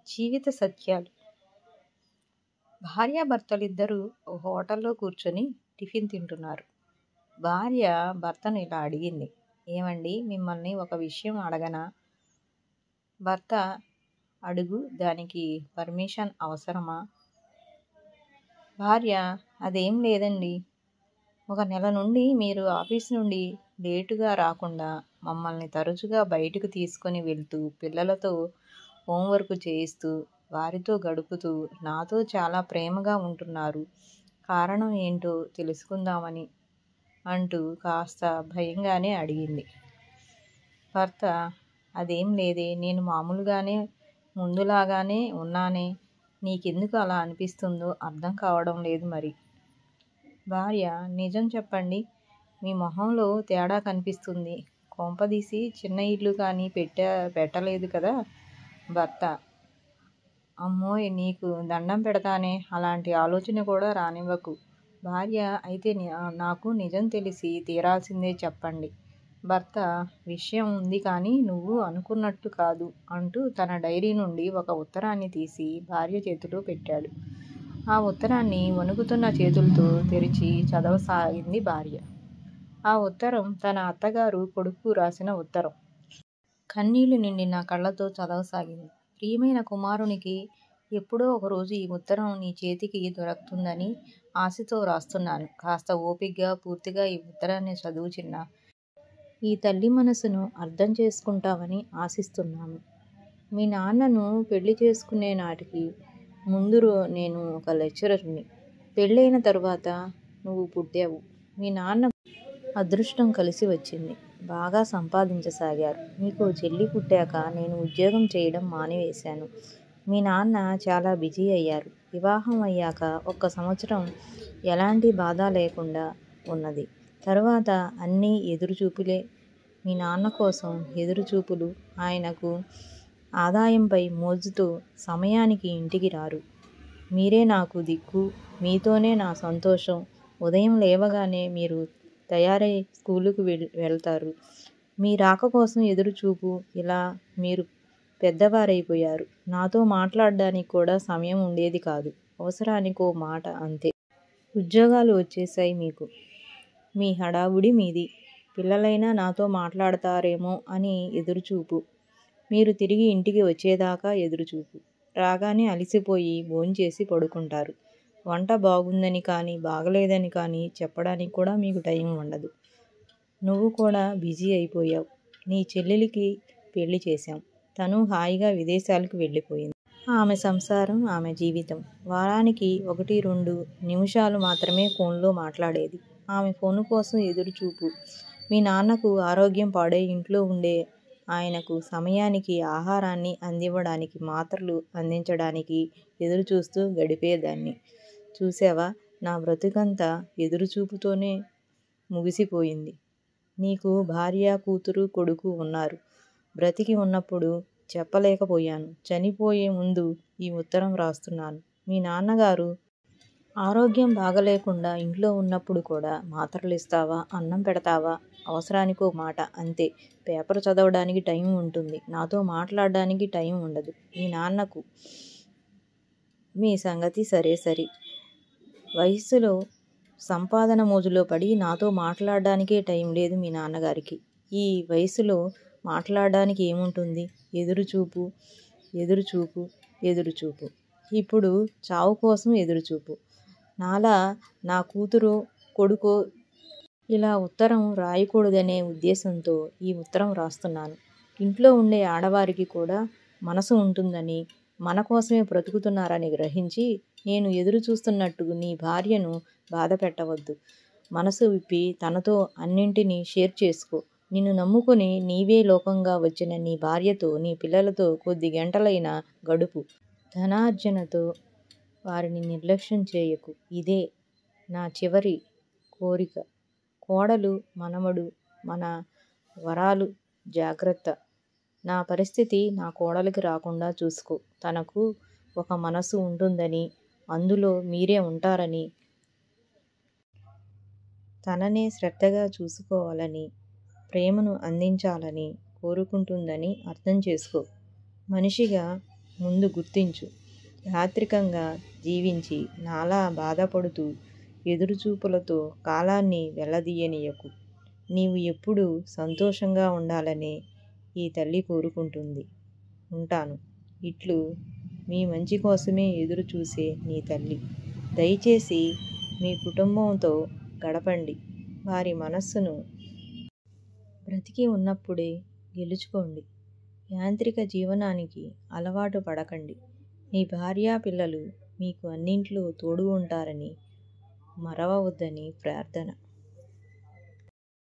జీవిత సత్యాలు. భార్యాభర్తలిద్దరూ ఓ హోటల్లో కూర్చొని టిఫిన్ తింటున్నారు. భార్య భర్తను ఇలా అడిగింది, ఏమండి, మిమ్మల్ని ఒక విషయం అడగనా? భర్త, అడుగు, దానికి పర్మిషన్ అవసరమా? భార్య, అదేం లేదండి. ఒక నెల నుండి మీరు ఆఫీస్ నుండి లేటుగా రాకుండా మమ్మల్ని తరచుగా బయటకు తీసుకొని వెళ్తూ, పిల్లలతో హోంవర్క్ చేయిస్తూ, వారితో గడుపుతూ నాతో చాలా ప్రేమగా ఉంటున్నారు. కారణం ఏంటో తెలుసుకుందామని అంటూ కాస్త భయంగానే అడిగింది. భర్త, అదేం లేదే, నేను మామూలుగానే ముందులాగానే ఉన్నానే, నీకెందుకు అలా అనిపిస్తుందో అర్థం కావడం లేదు మరి. భార్య, నిజం చెప్పండి, మీ మొహంలో తేడా కనిపిస్తుంది. కొంపదీసి చిన్న ఇల్లు కానీ పెట్టలేదు కదా? భర్త, అమ్మోయ్, నీకు దండం పెడతానే, అలాంటి ఆలోచన కూడా రానివ్వకు. భార్య, అయితే నాకు నిజం తెలిసి తీరాల్సిందే, చెప్పండి. భర్త, విషయం ఉంది కానీ నువ్వు అనుకున్నట్టు కాదు అంటూ తన డైరీ నుండి ఒక ఉత్తరాన్ని తీసి భార్య చేతిలో పెట్టాడు. ఆ ఉత్తరాన్ని వణుకుతున్న చేతులతో తెరిచి చదవసాగింది భార్య. ఆ ఉత్తరం తన అత్తగారు కొడుకు రాసిన ఉత్తరం. కన్నీళ్లు నిండిన కళ్ళతో చదవసాగింది. ప్రియమైన కుమారునికి, ఎప్పుడో ఒకరోజు ఈ ఉత్తరం నీ చేతికి దొరుకుతుందని ఆశతో రాస్తున్నాను. కాస్త ఓపిగ్గా పూర్తిగా ఈ ఉత్తరాన్ని చదువు చిన్నా. ఈ తల్లి మనసును అర్థం చేసుకుంటావని ఆశిస్తున్నాను. మీ నాన్నను పెళ్లి చేసుకునే నాటికి ముందు నేను ఒక లెక్చరర్ని. పెళ్ళైన తరువాత నువ్వు పుట్టావు. మీ నాన్న అదృష్టం కలిసి వచ్చింది. బాగా సంపాదించసాగారు. నీకు చెల్లి పుట్టాక నేను ఉద్యోగం చేయడం మానివేశాను. మీ నాన్న చాలా బిజీ అయ్యారు. వివాహం అయ్యాక 1 సంవత్సరం ఎలాంటి బాధ లేకుండా ఉన్నది. తరువాత అన్నీ ఎదురుచూపులే. మీ నాన్న కోసం ఎదురుచూపులు. ఆయనకు ఆదాయంపై మోజుతో సమయానికి ఇంటికి రారు. మీరే నాకు దిక్కు, మీతోనే నా సంతోషం. ఉదయం లేవగానే మీరు తయారై స్కూలుకు వెళ్తారు. మీ రాక కోసం ఎదురుచూపు. ఇలా మీరు పెద్దవారైపోయారు. నాతో మాట్లాడడానికి కూడా సమయం ఉండేది కాదు. అవసరానికో మాట అంతే. ఉద్యోగాలు వచ్చేశాయి మీకు. మీ హడావుడి మీది. పిల్లలైనా నాతో మాట్లాడతారేమో అని ఎదురుచూపు. మీరు తిరిగి ఇంటికి వచ్చేదాకా ఎదురుచూపు. రాగానే అలిసిపోయి భోంచేసి పడుకుంటారు. వంట బాగుందని కానీ బాగలేదని కానీ చెప్పడానికి కూడా మీకు టైం ఉండదు. నువ్వు కూడా బిజీ అయిపోయావు. నీ చెల్లెలికి పెళ్లి చేశాం. తను హాయిగా విదేశాలకు వెళ్ళిపోయింది. ఆమె సంసారం, ఆమె జీవితం. వారానికి 1-2 నిమిషాలు మాత్రమే ఫోన్లో మాట్లాడేది. ఆమె ఫోను కోసం ఎదురుచూపు. మీ నాన్నకు ఆరోగ్యం పాడై ఇంట్లో ఉండే ఆయనకు సమయానికి ఆహారాన్ని అందివ్వడానికి, మాత్రలు అందించడానికి ఎదురుచూస్తూ గడిపేదాన్ని. చూశావా, నా బ్రతుకంతా ఎదురుచూపుతోనే ముగిసిపోయింది. నీకు భార్య, కూతురు, కొడుకు ఉన్నారు. బ్రతికి ఉన్నప్పుడు చెప్పలేకపోయాను. చనిపోయే ముందు ఈ ఉత్తరం రాస్తున్నాను. మీ నాన్నగారు ఆరోగ్యం బాగలేకుండా ఇంట్లో ఉన్నప్పుడు కూడా మాత్రలు ఇస్తావా, అన్నం పెడతావా? అవసరానికో మాట అంతే. పేపర్ చదవడానికి టైం ఉంటుంది. నాతో మాట్లాడడానికి టైం ఉండదు. మీ నాన్నకు మీ సంగతి సరే. వయస్సులో సంపాదన మోజులో పడి నాతో మాట్లాడడానికే టైం లేదు మీ నాన్నగారికి. ఈ వయసులో మాట్లాడడానికి ఏముంటుంది? ఎదురుచూపు. ఇప్పుడు చావు కోసం ఎదురుచూపు. నాలా నా కూతురో కొడుకో ఇలా ఉత్తరం రాయకూడదనే ఉద్దేశంతో ఈ ఉత్తరం రాస్తున్నాను. ఇంట్లో ఉండే ఆడవారికి కూడా మనసు ఉంటుందని, మన కోసమే బ్రతుకుతున్నారని గ్రహించి నేను ఎదురు చూస్తున్నట్టు నీ భార్యను బాధ పెట్టవద్దు. మనసు విప్పి తనతో అన్నింటినీ షేర్ చేసుకో. నిన్ను నమ్ముకుని నీవే లోకంగా వచ్చిన నీ భార్యతో, నీ పిల్లలతో కొద్ది గంటలైనా గడుపు. ధనార్జనతో వారిని నిర్లక్ష్యం చేయకు. ఇదే నా చివరి కోరిక. కోడలు, మనమడు, మన వరాలు జాగ్రత్త. నా పరిస్థితి నా కోడలికి రాకుండా చూసుకో. తనకు ఒక మనసు ఉంటుందని, అందులో మీరే ఉంటారని, తననే శ్రద్ధగా చూసుకోవాలని, ప్రేమను అందించాలని కోరుకుంటుందని అర్థం చేసుకో. మనిషిగా ముందు గుర్తించు. యాంత్రికంగా జీవించి నాలా బాధపడుతూ ఎదురుచూపులతో కాలాన్ని వెళ్లదీయనీయకు. నీవు ఎప్పుడూ సంతోషంగా ఉండాలనే ఈ తల్లి కోరుకుంటుంది. ఉంటాను. ఇట్లు మీ మంచి కోసమే ఎదురు చూసే నీ తల్లి. దయచేసి మీ కుటుంబంతో గడపండి. వారి మనస్సును బ్రతికి ఉన్నప్పుడే గెలుచుకోండి. యాంత్రిక జీవనానికి అలవాటు పడకండి. మీ భార్యా పిల్లలు మీకు అన్నింట్లో తోడు ఉంటారని మరవవద్దని ప్రార్థన.